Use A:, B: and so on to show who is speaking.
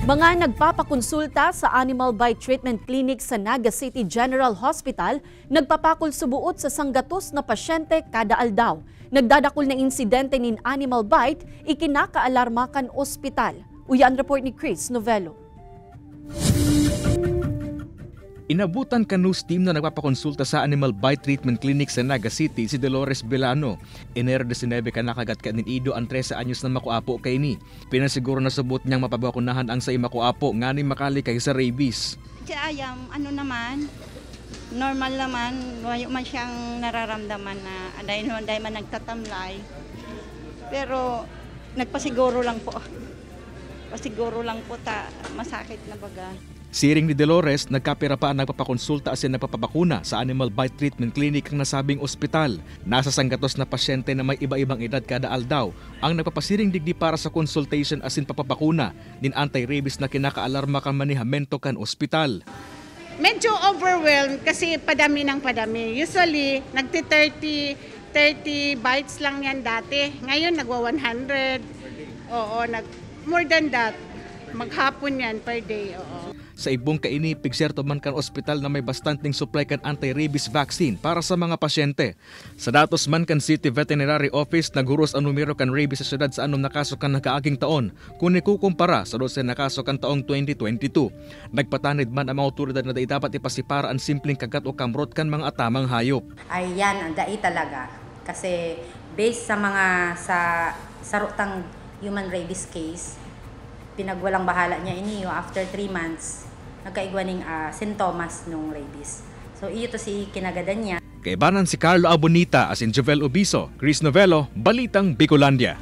A: Mga nagpapakonsulta sa Animal Bite Treatment Clinic sa Naga City General Hospital, nagpapakol subuot sa sanggatos na pasyente kada aldaw. Nagdadakol na insidente nin animal bite, ikinakaalarma kan ospital. Uyan report ni Chris Novello.
B: Inabutan ka news team na nagpapakonsulta sa Animal Bite Treatment Clinic sa Naga City si Dolores Belano. Enero 19 ka nakagat ka nin Ido ang 13 anyos na makuapo kay ni. Pinasiguro na subot niyang mapabakunahan ang sa makuapo nga ni makali kay sa rabies.
C: Si Ayam, normal naman, wayo man siyang nararamdaman na dahil man nagtatamlay. Pero nagpasiguro lang po. Pasiguro lang po masakit na baga.
B: Siring ni Dolores, nagkapira pa ang nagpapakonsulta asin nagpapabakuna sa Animal Bite Treatment Clinic ang nasabing ospital. Nasa sanggatos na pasyente na may iba-ibang edad kada aldaw ang nagpapasiring digdi para sa consultation asin papabakuna din anti-rabies na kinakaalarma kan manihamento kan ospital.
D: Medyo overwhelmed kasi padami ng padami. Usually, nagti-30 bites lang yan dati. Ngayon, nagwa-100. Oo, more than that. Maghapon yan per day. Oo.
B: Sa ibong kaini, pigserto man kan ospital na may bastanting supply kan anti-rabies vaccine para sa mga pasyente. Sa datos man kan City Veterinary Office, naghuros ang numero kan rabies sa syudad sa anom na kaso kan nakaaging taon kung ikukumpara sa 12 na kaso kan taong 2022. Nagpatanid man ang mga otoridad na dapat ipasipara ang simpleng kagat o kamrot kan mga atamang hayop.
E: Ay yan, ang dai talaga. Kasi based sa mga sa rutang human rabies case, pinagwalang bahala niya iniyo after 3 months, nagkaigwaning sintomas ng rabies. So iyo to si kinagadan niya.
B: Kaibanan si Carlo Abonita asin Jovel Obiso, Chris Novello, Balitang Bicolandia.